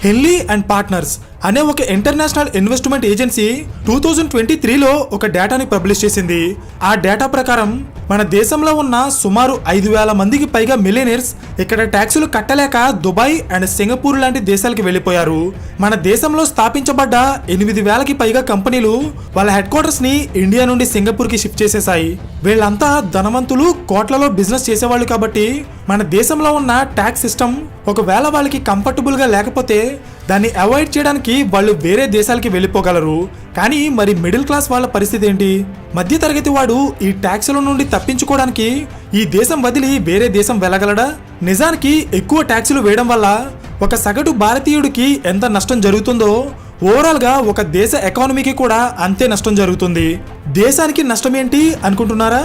హెన్లీ and partners అనే ఒక international investment agency 2023లో ఒక డేటాని పబ్లిష్ చేసింది. ఆ డేటా ప్రకారం మన దేశంలో ఉన్న సుమారు 5,000 మందికి పైగా మిలియనీర్స్ ఇక్కడ ట్యాక్సులు కట్టలేక దుబాయ్ అండ్ సింగపూర్ లాంటి దేశాలకు వెళ్లిపోయారు. మన దేశంలో స్థాపించబడ్డ 8,000కి పైగా కంపెనీలు వాళ్ళ హెడ్ క్వార్టర్స్ ని ఇండియా నుండి సింగపూర్ కి షిఫ్ట్ చేసేసాయి. వీళ్ళంతా ధనవంతులు, కోట్లలో బిజినెస్ చేసేవాళ్ళు. కాబట్టి మన దేశంలో ఉన్న ట్యాక్స్ సిస్టమ్ ఒకవేళ వాళ్ళకి కంఫర్టబుల్ గా లేకపోతే దాన్ని అవాయిడ్ చేయడానికి వాళ్ళు వేరే దేశాలకి వెళ్ళిపోగలరు. కానీ మరి మిడిల్ క్లాస్ వాళ్ళ పరిస్థితి ఏంటి? మధ్య తరగతి వాడు ఈ ట్యాక్సుల నుండి తప్పించుకోవడానికి ఈ దేశం వదిలి వేరే దేశం వెళ్ళగలడా? నిజానికి ఎక్కువ ట్యాక్సులు వేయడం వల్ల ఒక సగటు భారతీయుడికి ఎంత నష్టం జరుగుతుందో ఓవరాల్ గా ఒక దేశ ఎకానమీకి కూడా అంతే నష్టం జరుగుతుంది. దేశానికి నష్టం ఏంటి అనుకుంటున్నారా?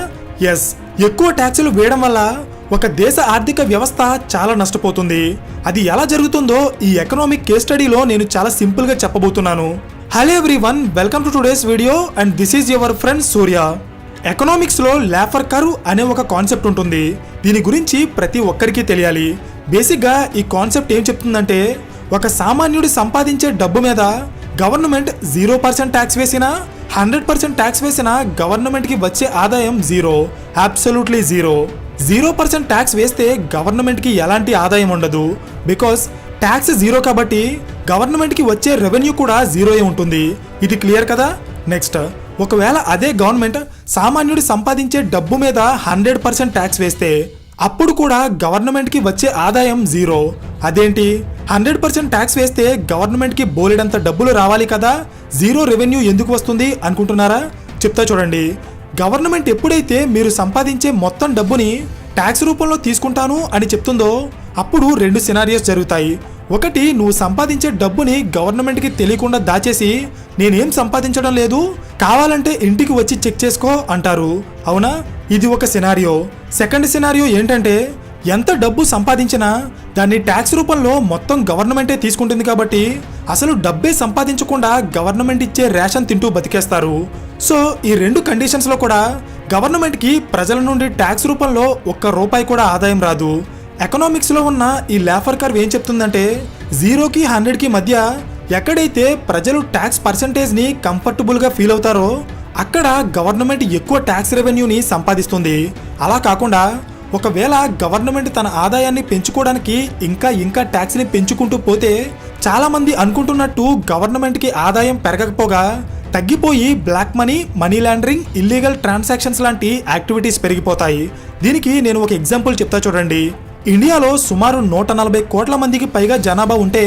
ఎస్, ఎక్కువ ట్యాక్సులు వేయడం వల్ల ఒక దేశ ఆర్థిక వ్యవస్థ చాలా నష్టపోతుంది. అది ఎలా జరుగుతుందో ఈ ఎకనామిక్ కేస్ స్టడీలో నేను చాలా సింపుల్ గా చెప్పబోతున్నాను. Hello everyone, welcome to today's video and this is your friend Surya. Economics లో లాఫర్ కర్వ్ అనే ఒక కాన్సెప్ట్ ఉంటుంది. దీని గురించి ప్రతి ఒక్కరికి తెలియాలి. బేసిక్ గా ఈ కాన్సెప్ట్ ఏం చెప్తుందంటే, ఒక సామాన్యుడు సంపాదించే డబ్బు మీద గవర్నమెంట్ 0% ట్యాక్స్ వేసినా 100% ట్యాక్స్ వేసినా గవర్నమెంట్ కి వచ్చే ఆదాయం జీరో, అబ్సల్యూట్లీ జీరో. 0% ట్యాక్స్ వేస్తే గవర్నమెంట్ కి ఎలాంటి ఆదాయం ఉండదు. బికాస్ ట్యాక్స్ జీరో కాబట్టి గవర్నమెంట్ కి వచ్చే రెవెన్యూ కూడా జీరోయే ఉంటుంది. ఇది క్లియర్ కదా? నెక్స్ట్, ఒకవేళ అదే గవర్నమెంట్ సామాన్యుడు సంపాదించే డబ్బు మీద 100% ట్యాక్స్ వేస్తే అప్పుడు కూడా గవర్నమెంట్ కి వచ్చే ఆదాయం జీరో. అదేంటి? 100% ట్యాక్స్ వేస్తే గవర్నమెంట్ కి బోలెడంత డబ్బులు రావాలి కదా, జీరో రెవెన్యూ ఎందుకు వస్తుంది అనుకుంటున్నారా? చెప్తా చూడండి. గవర్నమెంట్ ఎప్పుడైతే మీరు సంపాదించే మొత్తం డబ్బుని ట్యాక్స్ రూపంలో తీసుకుంటాను అని చెప్తుందో అప్పుడు 2 సినారియోస్ జరుగుతాయి. ఒకటి, నువ్వు సంపాదించే డబ్బుని గవర్నమెంట్కి తెలియకుండా దాచేసి నేనేం సంపాదించడం లేదు, కావాలంటే ఇంటికి వచ్చి చెక్ చేసుకో అంటారు. అవునా? ఇది ఒక సినారియో. సెకండ్ సినారియో ఏంటంటే, ఎంత డబ్బు సంపాదించినా దాన్ని ట్యాక్స్ రూపంలో మొత్తం గవర్నమెంటే తీసుకుంటుంది కాబట్టి అసలు డబ్బే సంపాదించకుండా గవర్నమెంట్ ఇచ్చే రేషన్ తింటూ బతికేస్తారు. సో ఈ 2 కండిషన్స్ లో కూడా గవర్నమెంట్ కి ప్రజల నుండి ట్యాక్స్ రూపంలో ₹1 కూడా ఆదాయం రాదు. ఎకనామిక్స్ లో ఉన్న ఈ లాఫర్ కర్వ్ ఏం చెప్తుందంటే, 0కి 100కి మధ్య ఎక్కడైతే ప్రజలు ట్యాక్స్ పర్సంటేజ్ ని కంఫర్టబుల్ గా ఫీల్ అవుతారో అక్కడ గవర్నమెంట్ ఎక్కువ ట్యాక్స్ రెవెన్యూని సంపాదిస్తుంది. అలా కాకుండా ఒకవేళ గవర్నమెంట్ తన ఆదాయాన్ని పెంచుకోవడానికి ఇంకా ట్యాక్స్ ని పెంచుకుంటూ పోతే చాలా మంది అనుకుంటున్నట్టు గవర్నమెంట్ కి ఆదాయం పెరగకపోగా తగ్గిపోయి black money, money laundering, illegal transactions లాంటి యాక్టివిటీస్ పెరిగిపోతాయి. దీనికి నేను ఒక ఎగ్జాంపుల్ చెప్తా చూడండి. ఇండియాలో సుమారు 140 కోట్ల మందికి పైగా జనాభా ఉంటే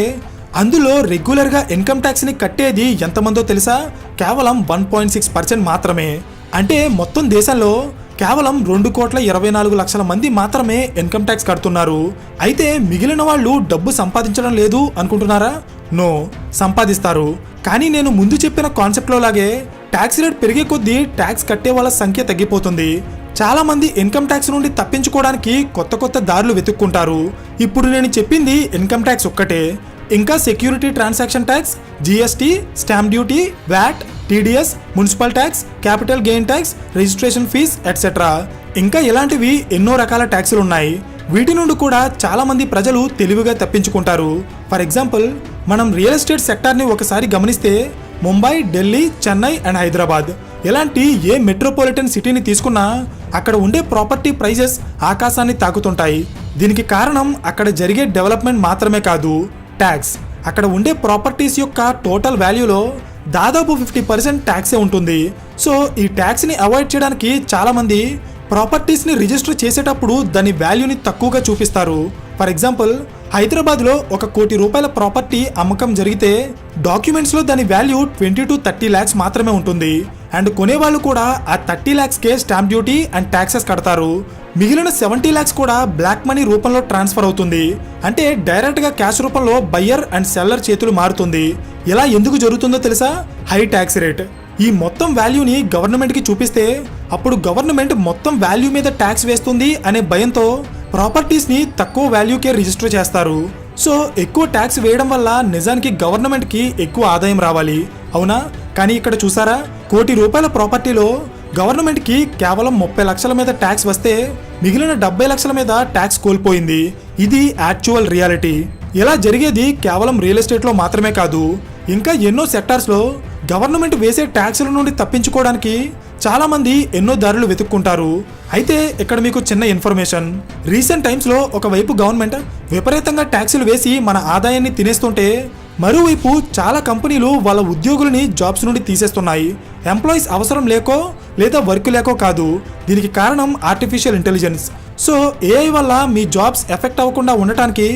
అందులో రెగ్యులర్ గా ఇన్కమ్ ట్యాక్స్ ని కట్టేది ఎంతమందో తెలుసా? కేవలం 1.6% మాత్రమే. అంటే మొత్తం దేశంలో కేవలం 2,24,00,000 మంది మాత్రమే ఇన్కమ్ ట్యాక్స్ కడుతున్నారు. అయితే మిగిలిన వాళ్ళు డబ్బు సంపాదించడం లేదు అనుకుంటున్నారా? నో, సంపాదిస్తారు. కానీ నేను ముందు చెప్పిన కాన్సెప్ట్ లో లాగే ట్యాక్స్ రేట్ పెరిగే కొద్దీ ట్యాక్స్ కట్టే వాళ్ళ సంఖ్య తగ్గిపోతుంది. చాలా మంది ఇన్కమ్ ట్యాక్స్ నుండి తప్పించుకోవడానికి కొత్త దారులు వెతుక్కుంటారు. ఇప్పుడు నేను చెప్పింది ఇన్కమ్ ట్యాక్స్ ఒక్కటే. ఇంకా security transaction tax, GST, stamp duty, VAT, TDS, municipal tax, capital gain tax, registration fees etcetera. ఇంకా ఇలాంటివి ఎన్నో రకాల ట్యాక్సులు ఉన్నాయి. వీటి నుండి కూడా చాలా మంది ప్రజలు తెలివిగా తప్పించుకుంటారు. ఫర్ ఎగ్జాంపుల్, మనం రియల్ ఎస్టేట్ సెక్టార్ని ఒకసారి గమనిస్తే ముంబై, ఢిల్లీ, చెన్నై అండ్ హైదరాబాద్ ఇలాంటి ఏ మెట్రోపాలిటన్ సిటీని తీసుకున్నా అక్కడ ఉండే ప్రాపర్టీ ప్రైజెస్ ఆకాశాన్ని తాకుతుంటాయి. దీనికి కారణం అక్కడ జరిగే డెవలప్మెంట్ మాత్రమే కాదు, ట్యాక్స్. అక్కడ ఉండే ప్రాపర్టీస్ యొక్క టోటల్ వాల్యూలో దాదాపు 50% ట్యాక్సే ఉంటుంది. సో ఈ ట్యాక్స్ ని అవాయిడ్ చేయడానికి చాలా మంది ప్రాపర్టీస్ ని రిజిస్టర్ చేసేటప్పుడు దాని వాల్యూని తక్కువగా చూపిస్తారు. ఫర్ ఎగ్జాంపుల్, హైదరాబాద్ లో ₹1 కోటి ప్రాపర్టీ అమ్మకం జరిగితే డాక్యుమెంట్స్ లో దాని వాల్యూ 20 to 30 lakhs మాత్రమే ఉంటుంది. అండ్ కొనేవాళ్ళు కూడా ఆ 30 lakhsకే స్టాంప్ డ్యూటీ అండ్ ట్యాక్సెస్ కడతారు. మిగిలిన 70 lakhs కూడా బ్లాక్ మనీ రూపంలో ట్రాన్స్ఫర్ అవుతుంది. అంటే డైరెక్ట్ గా క్యాష్ రూపంలో బయ్యర్ అండ్ సెల్లర్ చేతులు మారుతుంది. ఇలా ఎందుకు జరుగుతుందో తెలుసా? High tax rate. ఈ మొత్తం వాల్యూని గవర్నమెంట్ కి చూపిస్తే అప్పుడు గవర్నమెంట్ మొత్తం వాల్యూ మీద ట్యాక్స్ వేస్తుంది అనే భయంతో ప్రాపర్టీస్ ని తక్కువ వాల్యూకే రిజిస్టర్ చేస్తారు. సో ఎక్కువ ట్యాక్స్ వేయడం వల్ల నిజానికి గవర్నమెంట్ కి ఎక్కువ ఆదాయం రావాలి, అవునా? కానీ ఇక్కడ చూసారా, ₹1 కోటి ప్రాపర్టీలో గవర్నమెంట్ కి కేవలం 30 లక్షల మీద ట్యాక్స్ వస్తే మిగిలిన 70 లక్షల మీద ట్యాక్స్ కోల్పోయింది. ఇది యాక్చువల్ రియాలిటీ. ఇలా జరిగేది కేవలం రియల్ ఎస్టేట్లో మాత్రమే కాదు, ఇంకా ఎన్నో సెక్టార్స్లో గవర్నమెంట్ వేసే ట్యాక్సుల నుండి తప్పించుకోవడానికి చాలా మంది ఎన్నో దారులు వెతుక్కుంటారు. అయితే ఇక్కడ మీకు చిన్న ఇన్ఫర్మేషన్. రీసెంట్ టైమ్స్లో ఒకవైపు గవర్నమెంట్ విపరీతంగా ట్యాక్సులు వేసి మన ఆదాయాన్ని తినేస్తుంటే, మరోవైపు చాలా కంపెనీలు వాళ్ళ ఉద్యోగులని జాబ్స్ నుండి తీసేస్తున్నాయి. ఎంప్లాయీస్ అవసరం లేకో లేదా వర్క్ లేకో కాదు, దీనికి కారణం ఆర్టిఫిషియల్ ఇంటెలిజెన్స్. సో ఏఐ వల్ల మీ జాబ్స్ ఎఫెక్ట్ అవ్వకుండా ఉండటానికి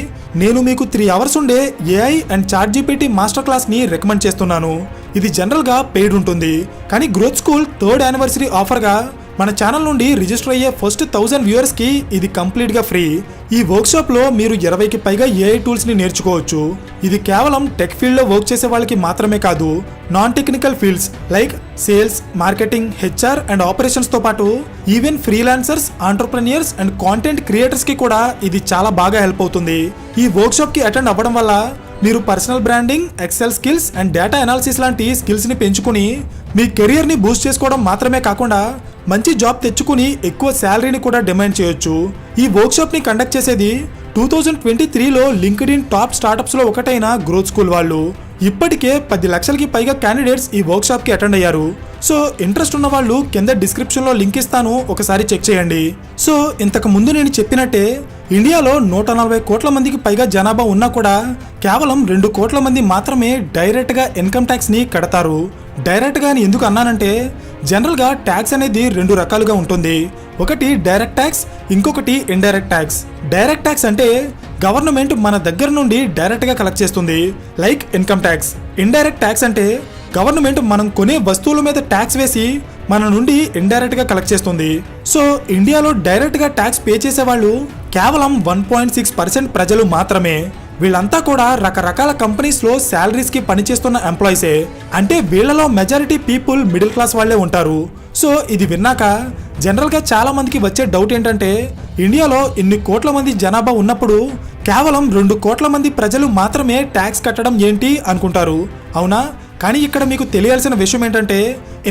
నేను మీకు 3 అవర్స్ ఉండే ఏఐ అండ్ ChatGPT మాస్టర్ క్లాస్ని రికమెండ్ చేస్తున్నాను. ఇది జనరల్గా పెయిడ్ ఉంటుంది, కానీ గ్రోత్ స్కూల్ 3rd యానివర్సరీ ఆఫర్గా మన ఛానల్ నుండి రిజిస్టర్ అయ్యే ఫస్ట్ 1000 వ్యూవర్స్కి ఇది కంప్లీట్గా ఫ్రీ. ఈ వర్క్షాప్లో మీరు 20కి పైగా ఏఐ టూల్స్ని నేర్చుకోవచ్చు. ఇది కేవలం టెక్ ఫీల్డ్లో వర్క్ చేసే వాళ్ళకి మాత్రమే కాదు, non technical fields like sales, marketing, HR and ఆపరేషన్స్తో పాటు even freelancers, entrepreneurs and content క్రియేటర్స్కి కూడా ఇది చాలా బాగా హెల్ప్ అవుతుంది. ఈ వర్క్షాప్కి అటెండ్ అవ్వడం వల్ల మీరు personal branding, Excel skills and data analysis లాంటి స్కిల్స్ని పెంచుకుని మీ కెరియర్ని బూస్ట్ చేసుకోవడం మాత్రమే కాకుండా మంచి జాబ్ తెచ్చుకుని ఎక్కువ శాలరీని కూడా డిమాండ్ చేయొచ్చు. ఈ వర్క్షాప్ని కండక్ట్ చేసేది 2023లో లింక్డ్ఇన్ టాప్ స్టార్టప్స్లో ఒకటైన గ్రోత్ స్కూల్ వాళ్ళు. ఇప్పటికే 10 లక్షలకి పైగా క్యాండిడేట్స్ ఈ వర్క్షాప్కి అటెండ్ అయ్యారు. సో ఇంట్రెస్ట్ ఉన్న వాళ్ళు కింద డిస్క్రిప్షన్లో లింక్ ఇస్తాను, ఒకసారి చెక్ చేయండి. సో ఇంతకు ముందు నేను చెప్పినట్టే ఇండియాలో 140 కోట్ల మందికి పైగా జనాభా ఉన్నా కూడా కేవలం 2 కోట్ల మంది మాత్రమే డైరెక్ట్గా ఇన్కమ్ ట్యాక్స్ని కడతారు. డైరెక్ట్గా అని ఎందుకు అన్నానంటే, జనరల్గా ట్యాక్స్ అనేది 2 రకాలుగా ఉంటుంది. ఒకటి డైరెక్ట్ ట్యాక్స్, ఇంకొకటి ఇండైరెక్ట్ ట్యాక్స్. డైరెక్ట్ ట్యాక్స్ అంటే గవర్నమెంట్ మన దగ్గర నుండి డైరెక్ట్గా కలెక్ట్ చేస్తుంది, like income tax. Indirect tax అంటే గవర్నమెంట్ మనం కొనే వస్తువుల మీద ట్యాక్స్ వేసి మన నుండి ఇండైరెక్ట్గా కలెక్ట్ చేస్తుంది. సో ఇండియాలో డైరెక్ట్గా ట్యాక్స్ పే చేసేవాళ్ళు కేవలం 1.6% ప్రజలు మాత్రమే. వీళ్ళంతా కూడా రకరకాల కంపెనీస్లో శాలరీస్కి పనిచేస్తున్న ఎంప్లాయీసే. అంటే వీళ్ళలో మెజారిటీ పీపుల్ మిడిల్ క్లాస్ వాళ్ళే ఉంటారు. సో ఇది విన్నాక జనరల్గా చాలా మందికి వచ్చే డౌట్ ఏంటంటే, ఇండియాలో ఇన్ని కోట్ల మంది జనాభా ఉన్నప్పుడు కేవలం 2 కోట్ల మంది ప్రజలు మాత్రమే ట్యాక్స్ కట్టడం ఏంటి అనుకుంటారు, అవునా? కానీ ఇక్కడ మీకు తెలియాల్సిన విషయం ఏంటంటే,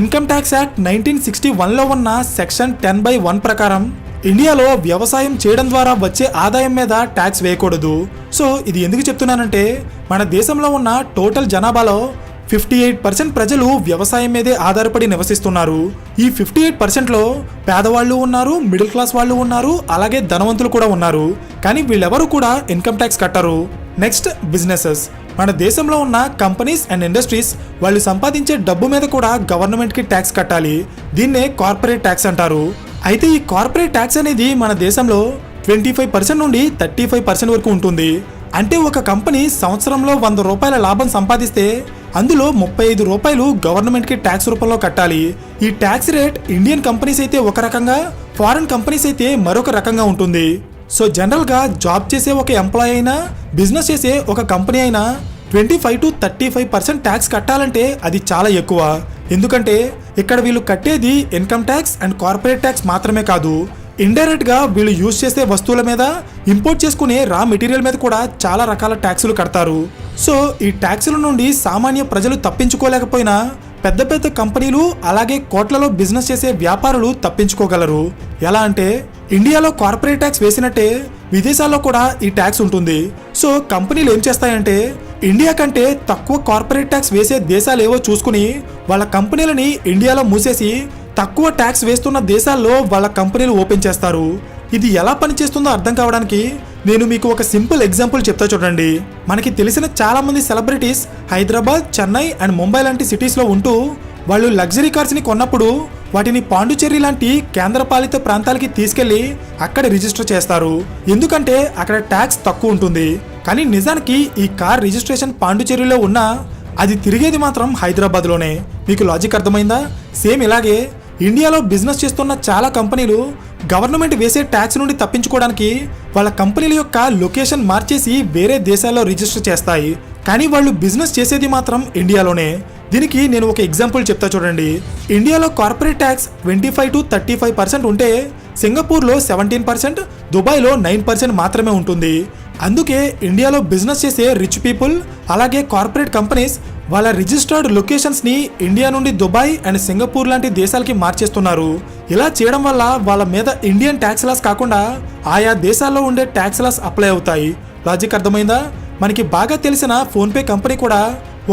ఇన్కమ్ ట్యాక్స్ యాక్ట్ 1961లో ఉన్న సెక్షన్ 10/1 ప్రకారం ఇండియాలో వ్యవసాయం చేయడం ద్వారా వచ్చే ఆదాయం మీద ట్యాక్స్ వేయకూడదు. సో ఇది ఎందుకు చెప్తున్నానంటే, మన దేశంలో ఉన్న టోటల్ జనాభాలో 58% ప్రజలు వ్యవసాయం మీదే ఆధారపడి నివసిస్తున్నారు. ఈ 58%లో పేదవాళ్ళు ఉన్నారు, మిడిల్ క్లాస్ వాళ్ళు ఉన్నారు, అలాగే ధనవంతులు కూడా ఉన్నారు. కానీ వీళ్ళెవరూ కూడా ఇన్కమ్ ట్యాక్స్ కట్టరు. Next businesses. మన దేశంలో ఉన్న కంపెనీస్ అండ్ ఇండస్ట్రీస్ వాళ్ళు సంపాదించే డబ్బు మీద కూడా గవర్నమెంట్కి ట్యాక్స్ కట్టాలి. దీన్నే కార్పొరేట్ ట్యాక్స్ అంటారు. అయితే ఈ కార్పొరేట్ ట్యాక్స్ అనేది మన దేశంలో 25% నుండి 35% వరకు ఉంటుంది. అంటే ఒక కంపెనీ సంవత్సరంలో 100 రూపాయల లాభం సంపాదిస్తే అందులో 35 రూపాయలు గవర్నమెంట్కి ట్యాక్స్ రూపంలో కట్టాలి. ఈ ట్యాక్స్ రేట్ ఇండియన్ కంపెనీస్ అయితే ఒక రకంగా, ఫారెన్ కంపెనీస్ అయితే మరొక రకంగా ఉంటుంది. సో జనరల్గా జాబ్ చేసే ఒక ఎంప్లాయీ అయినా, బిజినెస్ చేసే ఒక కంపెనీ అయినా 25 to 35% ట్యాక్స్ కట్టాలంటే అది చాలా ఎక్కువ. ఎందుకంటే ఇక్కడ వీళ్ళు కట్టేది income tax and corporate tax మాత్రమే కాదు, ఇండైరెక్ట్ గా వీళ్ళు యూజ్ చేసే వస్తువుల మీద, ఇంపోర్ట్ చేసుకునే రా మెటీరియల్ మీద కూడా చాలా రకాల ట్యాక్సులు కడతారు. సో ఈ ట్యాక్సుల నుండి సామాన్య ప్రజలు తప్పించుకోలేకపోయినా పెద్ద పెద్ద కంపెనీలు అలాగే కోట్లలో బిజినెస్ చేసే వ్యాపారులు తప్పించుకోగలరు. ఎలా అంటే, ఇండియాలో కార్పొరేట్ ట్యాక్స్ వేసినట్టే విదేశాల్లో కూడా ఈ ట్యాక్స్ ఉంటుంది. సో కంపెనీలు ఏం చేస్తాయంటే, ఇండియా కంటే తక్కువ కార్పొరేట్ ట్యాక్స్ వేసే దేశాలు ఏవో చూసుకుని వాళ్ళ కంపెనీలని ఇండియాలో మూసేసి తక్కువ ట్యాక్స్ వేస్తున్న దేశాల్లో వాళ్ళ కంపెనీలు ఓపెన్ చేస్తారు. ఇది ఎలా పనిచేస్తుందో అర్థం కావడానికి నేను మీకు ఒక సింపుల్ ఎగ్జాంపుల్ చెప్తా చూడండి. మనకి తెలిసిన చాలా మంది సెలబ్రిటీస్ హైదరాబాద్, చెన్నై అండ్ ముంబై లాంటి సిటీస్లో ఉంటూ వాళ్ళు లగ్జరీ కార్స్ని కొన్నప్పుడు వాటిని పాండుచేరి లాంటి కేంద్రపాలిత ప్రాంతాలకి తీసుకెళ్లి అక్కడ రిజిస్టర్ చేస్తారు. ఎందుకంటే అక్కడ ట్యాక్స్ తక్కువ ఉంటుంది. కానీ నిజానికి ఈ కార్ రిజిస్ట్రేషన్ పాండుచేరిలో ఉన్నా అది తిరిగేది మాత్రం హైదరాబాద్లోనే. మీకు లాజిక్ అర్థమైందా? సేమ్ ఇలాగే ఇండియాలో బిజినెస్ చేస్తున్న చాలా కంపెనీలు గవర్నమెంట్ వేసే ట్యాక్స్ నుండి తప్పించుకోవడానికి వాళ్ళ కంపెనీల యొక్క లొకేషన్ మార్చేసి వేరే దేశాల్లో రిజిస్టర్ చేస్తాయి. కానీ వాళ్ళు బిజినెస్ చేసేది మాత్రం ఇండియాలోనే. దీనికి నేను ఒక ఎగ్జాంపుల్ చెప్తా చూడండి. ఇండియాలో కార్పొరేట్ ట్యాక్స్ 25 to 35% ఉంటే సింగపూర్లో 17%, దుబాయ్లో 9% మాత్రమే ఉంటుంది. అందుకే ఇండియాలో బిజినెస్ చేసే రిచ్ పీపుల్ అలాగే కార్పొరేట్ కంపెనీస్ వాళ్ళ రిజిస్టర్డ్ లొకేషన్స్ని ఇండియా నుండి దుబాయ్ అండ్ సింగపూర్ లాంటి దేశాలకి మార్చేస్తున్నారు. ఇలా చేయడం వల్ల వాళ్ళ మీద ఇండియన్ ట్యాక్స్ లాస్ కాకుండా ఆయా దేశాల్లో ఉండే ట్యాక్స్ లాస్ అప్లై అవుతాయి. లాజిక్ అర్థమైందా? మనకి బాగా తెలిసిన ఫోన్పే కంపెనీ కూడా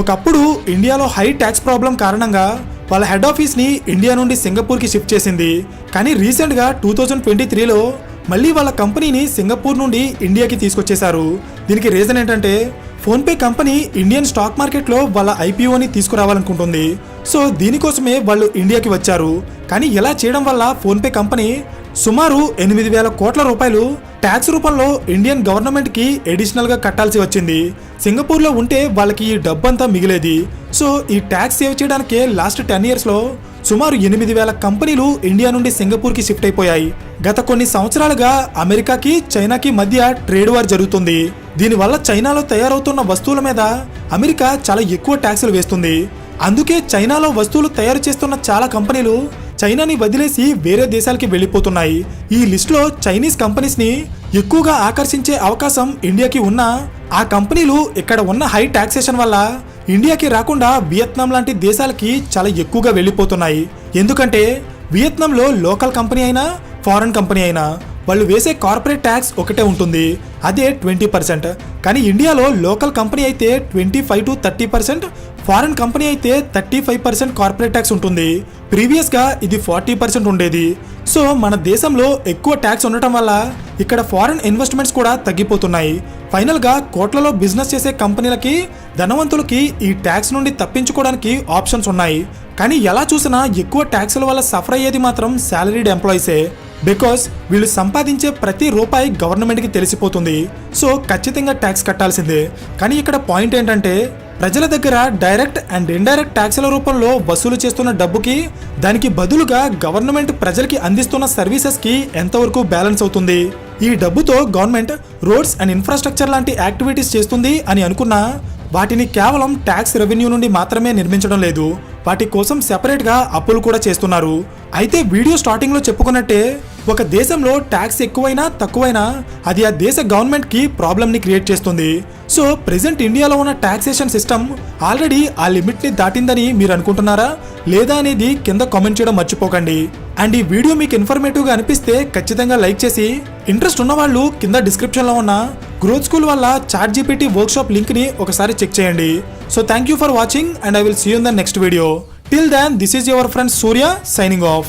ఒకప్పుడు ఇండియాలో హై ట్యాక్స్ ప్రాబ్లం కారణంగా వాళ్ళ హెడ్ ఆఫీస్ని ఇండియా నుండి సింగపూర్కి షిఫ్ట్ చేసింది. కానీ రీసెంట్గా 2023లో మళ్ళీ వాళ్ళ కంపెనీని సింగపూర్ నుండి ఇండియాకి తీసుకొచ్చేశారు. దీనికి రీజన్ ఏంటంటే ఫోన్పే కంపెనీ ఇండియన్ స్టాక్ మార్కెట్లో వాళ్ళ ఐపీఓని తీసుకురావాలనుకుంటుంది. సో దీనికోసమే వాళ్ళు ఇండియాకి వచ్చారు. కానీ ఇలా చేయడం వల్ల ఫోన్పే కంపెనీ సుమారు 8,000 కోట్ల రూపాయలు ట్యాక్స్ రూపంలో ఇండియన్ గవర్నమెంట్కి అడిషనల్గా కట్టాల్సి వచ్చింది. సింగపూర్లో ఉంటే వాళ్ళకి ఈ డబ్బంతా మిగిలేది. సో ఈ ట్యాక్స్ సేవ్ చేయడానికే లాస్ట్ 10 ఇయర్స్లో సుమారు 8,000 కంపెనీలు ఇండియా నుండి సింగపూర్కి షిఫ్ట్ అయిపోయాయి. గత కొన్ని సంవత్సరాలుగా అమెరికాకి చైనాకి మధ్య ట్రేడ్ వార్ జరుగుతుంది. దీనివల్ల చైనాలో తయారవుతున్న వస్తువుల మీద అమెరికా చాలా ఎక్కువ ట్యాక్సులు వేస్తుంది. అందుకే చైనాలో వస్తువులు తయారు చేస్తున్న చాలా కంపెనీలు చైనాని వదిలేసి వేరే దేశాలకి వెళ్ళిపోతున్నాయి. ఈ లిస్టులో చైనీస్ కంపెనీస్ని ఎక్కువగా ఆకర్షించే అవకాశం ఇండియాకి ఉన్నా ఆ కంపెనీలు ఇక్కడ ఉన్న హై టాక్సేషన్ వల్ల ఇండియాకి రాకుండా వియత్నాం లాంటి దేశాలకి చాలా ఎక్కువగా వెళ్ళిపోతున్నాయి. ఎందుకంటే వియత్నాంలో లోకల్ కంపెనీ అయినా ఫారెన్ కంపెనీ అయినా వాళ్ళు వేసే కార్పొరేట్ ట్యాక్స్ ఒకటే ఉంటుంది, అదే 20%. కానీ ఇండియాలో లోకల్ కంపెనీ అయితే 25 to 30%, ఫారెన్ కంపెనీ అయితే 35% కార్పొరేట్ ట్యాక్స్ ఉంటుంది. ప్రీవియస్గా ఇది 40% ఉండేది. సో మన దేశంలో ఎక్కువ ట్యాక్స్ ఉండటం వల్ల ఇక్కడ ఫారెన్ ఇన్వెస్ట్మెంట్స్ కూడా తగ్గిపోతున్నాయి. ఫైనల్గా కోట్లలో బిజినెస్ చేసే కంపెనీలకి ధనవంతులకి ఈ ట్యాక్స్ నుండి తప్పించుకోవడానికి ఆప్షన్స్ ఉన్నాయి. కానీ ఎలా చూసినా ఎక్కువ ట్యాక్సుల వల్ల సఫర్ అయ్యేది మాత్రం శాలరీడ్ ఎంప్లాయీసే. బికాస్ వీళ్ళు సంపాదించే ప్రతి రూపాయి గవర్నమెంట్కి తెలిసిపోతుంది. సో ఖచ్చితంగా ట్యాక్స్ కట్టాల్సిందే. కానీ ఇక్కడ పాయింట్ ఏంటంటే ప్రజల దగ్గర డైరెక్ట్ అండ్ ఇండైరెక్ట్ ట్యాక్సుల రూపంలో వసూలు చేస్తున్న డబ్బుకి దానికి బదులుగా గవర్నమెంట్ ప్రజలకి అందిస్తున్న సర్వీసెస్కి ఎంతవరకు బ్యాలెన్స్ అవుతుంది? ఈ డబ్బుతో గవర్నమెంట్ రోడ్స్ అండ్ ఇన్ఫ్రాస్ట్రక్చర్ లాంటి యాక్టివిటీస్ చేస్తుంది అని అనుకున్నా వాటిని కేవలం ట్యాక్స్ రెవెన్యూ నుండి మాత్రమే నిర్మించడం లేదు, వాటి కోసం సెపరేట్గా అప్పులు కూడా చేస్తున్నారు. అయితే వీడియో స్టార్టింగ్లో చెప్పుకున్నట్టే ఒక దేశంలో ట్యాక్స్ ఎక్కువైనా తక్కువైనా అది ఆ దేశ గవర్నమెంట్కి ప్రాబ్లమ్ని క్రియేట్ చేస్తుంది. సో ప్రెసెంట్ ఇండియాలో ఉన్న ట్యాక్సేషన్ సిస్టమ్ ఆల్రెడీ ఆ లిమిట్ని దాటిందని మీరు అనుకుంటున్నారా లేదా అనేది కింద కామెంట్ చేయడం మర్చిపోకండి. అండ్ ఈ వీడియో మీకు ఇన్ఫర్మేటివ్గా అనిపిస్తే ఖచ్చితంగా లైక్ చేసి, ఇంట్రెస్ట్ ఉన్న వాళ్ళు కింద డిస్క్రిప్షన్లో ఉన్న గ్రోత్ స్కూల్ వల్ల ChatGPT వర్క్షాప్ లింక్ని ఒకసారి చెక్ చేయండి. So thank you for watching and I will see you in the next video. Till then, this is your friend Surya signing off.